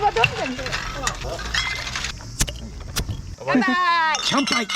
はどっちなんだよ。バイバイ。乾杯。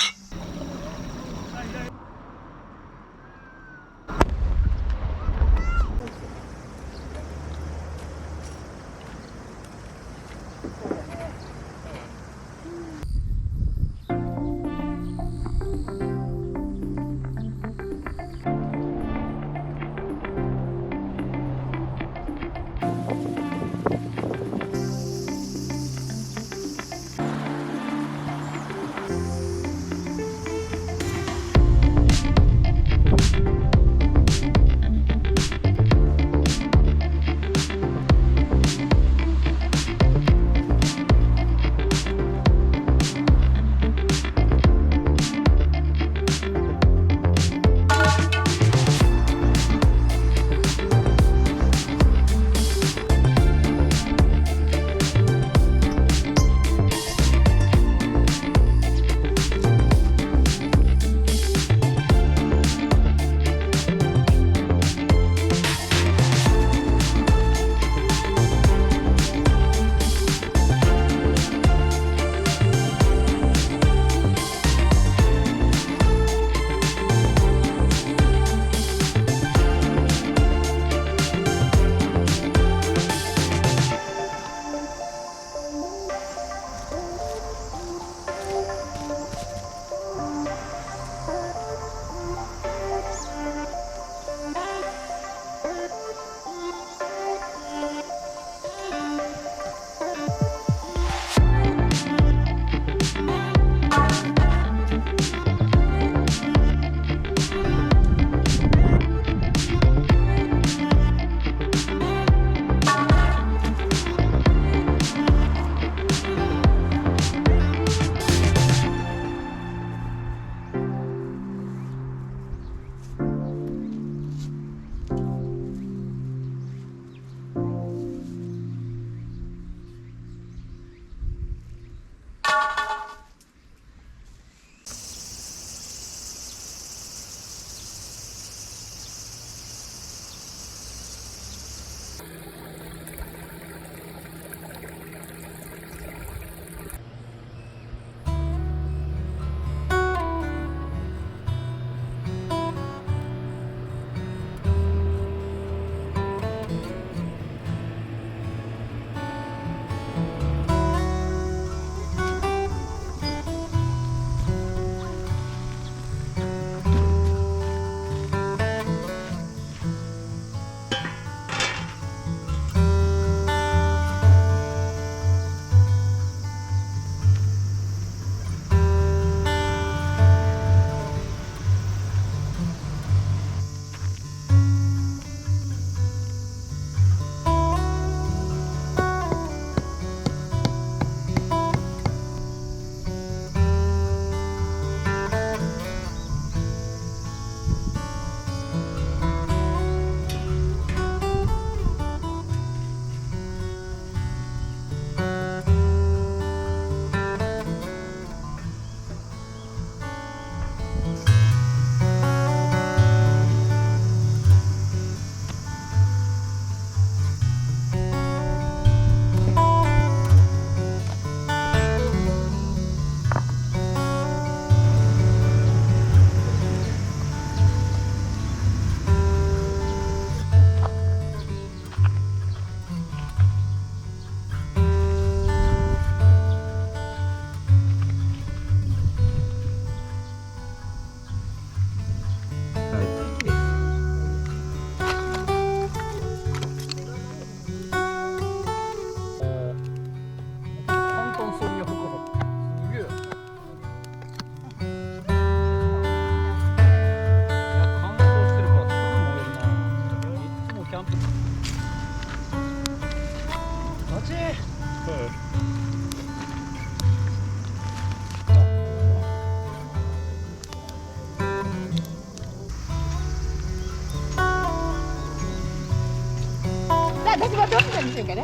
私はどっちなんですかね。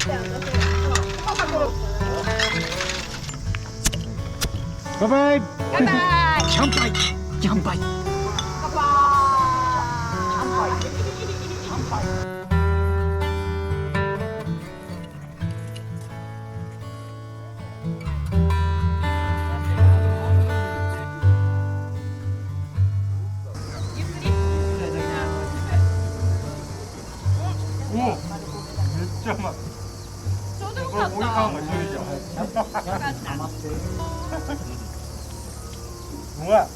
バイバイ。バイバイ。乾杯。乾杯。乾杯。かった。よかった。うわ。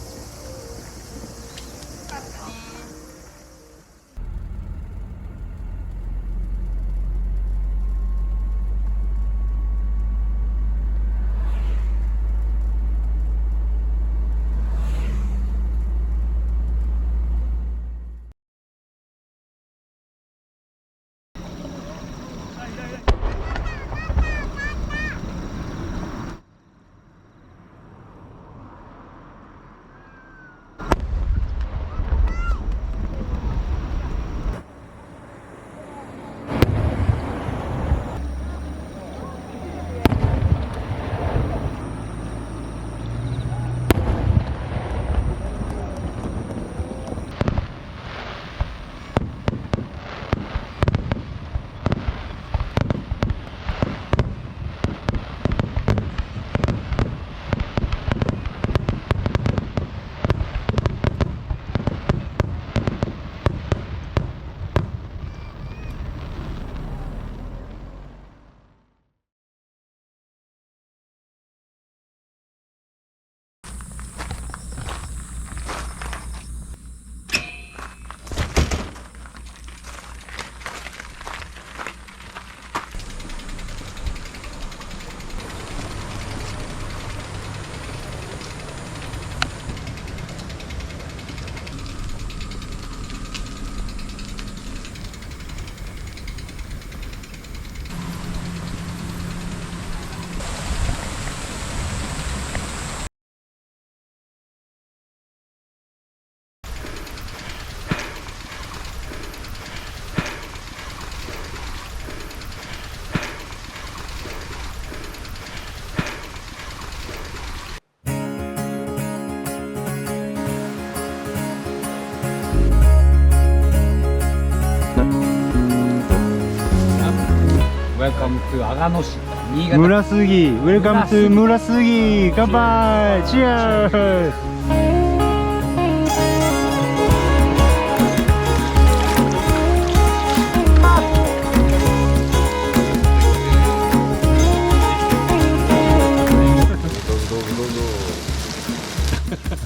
Welcome to 阿賀野市新潟。村杉 Welcome to 村杉乾杯 Cheers。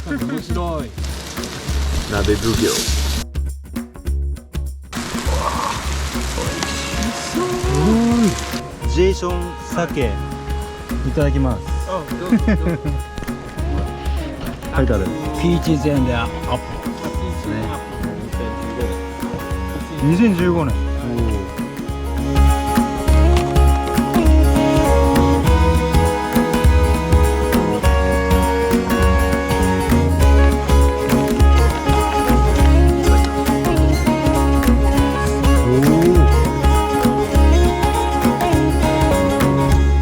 面白い。鍋奉行。ジェイソン鮭いただきます。書いてある。Peaches and Apple。2015年。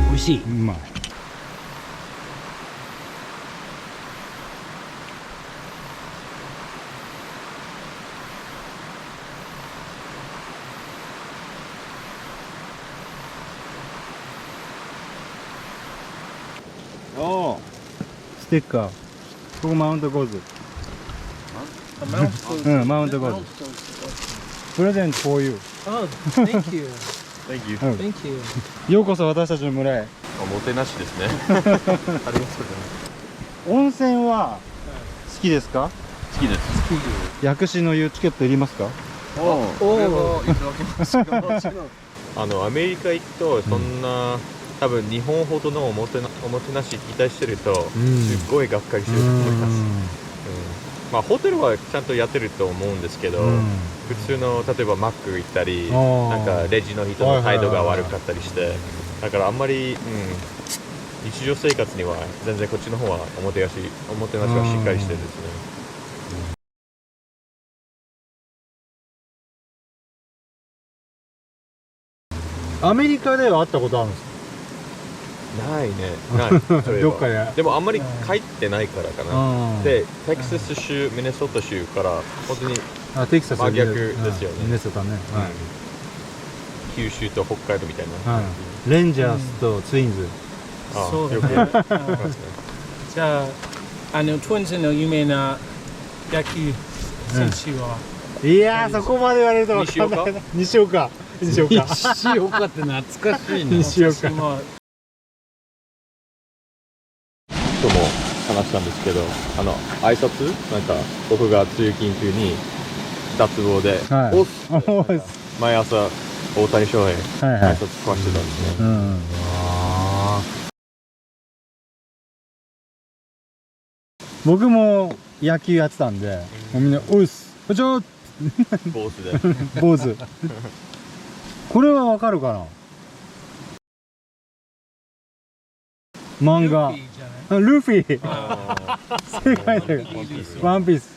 美味しい。うまい。おお。ステッカー。ここマウントゴーズ。うん、マウントゴーズ。プレゼント for you。Oh, thank you. Thank you。Thank you. ようこそ私たちの村へ。おもてなしですね。ありがとうございます。温泉は好きですか？好きです。薬師の湯チケットいりますか？アメリカ行くとそんな、多分日本ほどのおもてなし期待してると、すっごいがっかりすると思います。まあホテルはちゃんとやってると思うんですけど、普通の例えばマック行ったり、なんかレジの人の態度が悪かったりして、だからあんまり、日常生活には全然こっちの方はおもてなしはしっかりしてるんですね。アメリカでは会ったことあるんですか？ないね。ない。それはどっかで。でもあんまり帰ってないからかな。で、テキサス州、ミネソタ州から本当にあ、テキサス真逆ですよね。ミネソタね。九州と北海道みたいな。レンジャーズとツインズ。そうだね。よくやりますね。じゃあ、トゥインズの有名な野球選手は、いやー、そこまで言われると分かんないな。西岡。にしようか。石岡って懐かしいね。にしようか。今とも話したんですけど、挨拶なんか僕が通勤中に脱帽で、はいおっすおー毎朝大谷翔平はいはい挨拶交わしてたんですね。うん。僕も野球やってたんで、もうみんなおいっす。こんにちは。坊主で。坊主。これはわかるかな。漫画。ルフィ。正解だよ。ワンピース。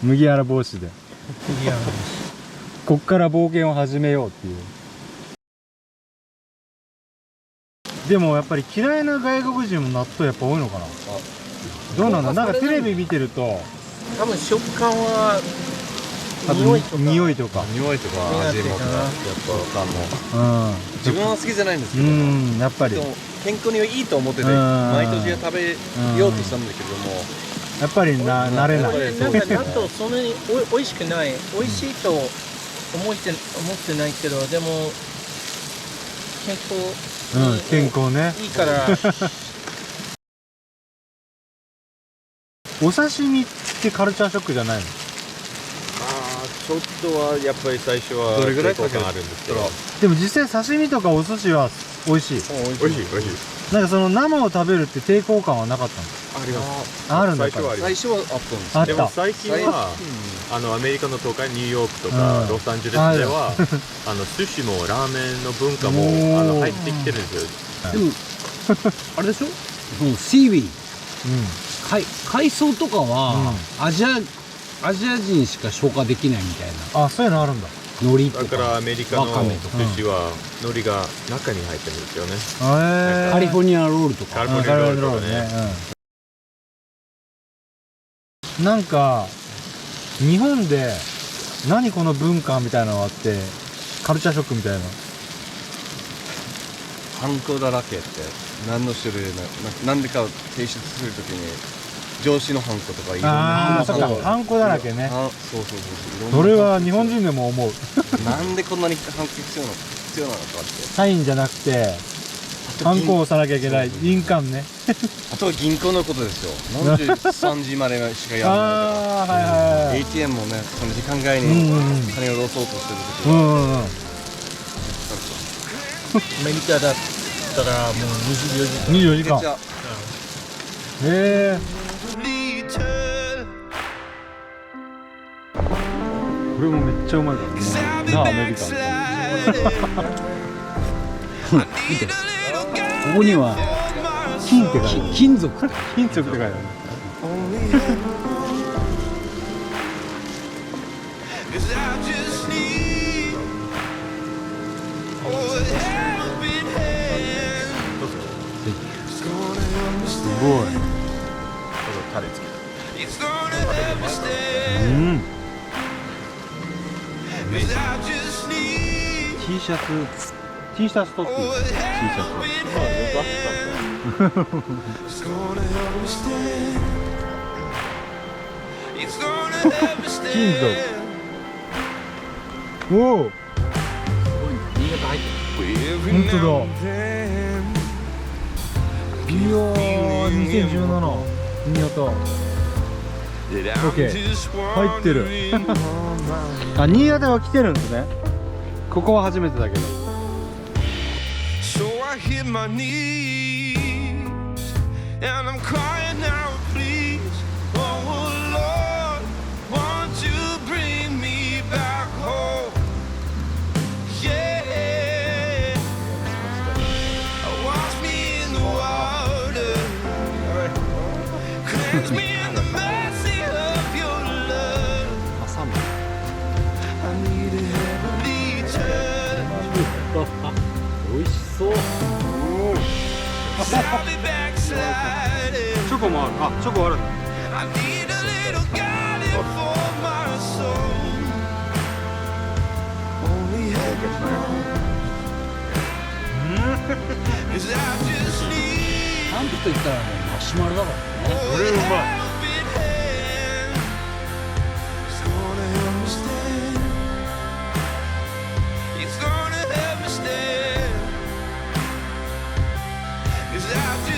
麦わら帽子で。こっから冒険を始めようっていう。でもやっぱり嫌いな外国人も納豆やっぱ多いのかな。どうなんだ。なんかテレビ見てると、多分食感はあと匂いとか匂いとか。匂いとか味もとかやっぱうん。自分は好きじゃないんですけど、うん、やっぱり。でも健康にはいいと思っててうん毎年は食べようとしたんだけども、やっぱり慣れない。なんか納豆そんなにおいしくない。美味しいと思ってないけど、でも健康うん、健康ね。いいからお刺身ってカルチャーショックじゃないの？ちょっとはやっぱり最初はどれぐらい抵抗感あるんですけど、でも実際刺身とかお寿司は美味しい。美味しい美味しい。なんかその生を食べるって抵抗感はなかったの？あります。あるんだ最初はあります。最初はあったんですあった。でも最近はアメリカの都会ニューヨークとかうんロサンゼルスでは寿司もラーメンの文化もおー入ってきてるんですよ。でもあれでしょ、そのシービーう海藻とかは、アジア人しか消化できないみたいな。ん。あ、そういうのあるんだ。海苔とかだからアメリカのわかめとか寿司は海苔が中に入ってるんですよね。へー。カリフォルニアロールとか。カリフォルニアロールとかね。うん。なんか日本で何この文化みたいなのがあってカルチャーショックみたいな。ハンコだらけって何の種類なんでかを提出するときに上司のハンコとかいろんなああ、そっか。ハンコだらけね。そうそうそう。それは日本人でも思う。なんでこんなにハンコ必要なのかって。サインじゃなくてハンコを押さなきゃいけない印鑑ね。あとは銀行のことですよ。なんで3時までしかやらないああ、はいはいはい。 ATM もね、その時間外うんにうんうん。金を下ろそうとしてる時は、うんうんうん。アメリカだったらもう24時24時間。めっちゃへえ。これもめっちゃうまいからね。なあ、アメリカン。見て、ここには金って書いてある。金属。金属って書いてある。すごい。タレつけうん。T シャツ、T シャツ取っていい？ T シャツ。金属。おお。新潟入ってる。本当だ。いやー、2017新潟。オッケー。入ってる。あ、新潟は来てるんですね。ここは初めてだけど。So I hit my knees and I'm crying out, please. Oh Lord, won't you bring me back home? Yeah, wash me in the water, cleanse me in the mercy of your love. I need a heavenly touch. 美味しそう。 I'll be backsliding. チョコもある。あ、チョコあるんだ。 I need a little guiding for my soul. Only heaven knows. 'Cause I just need キャンプといったらね、マシュマロだからね。これうまい helping hand. It's gonna help me stand. It's I've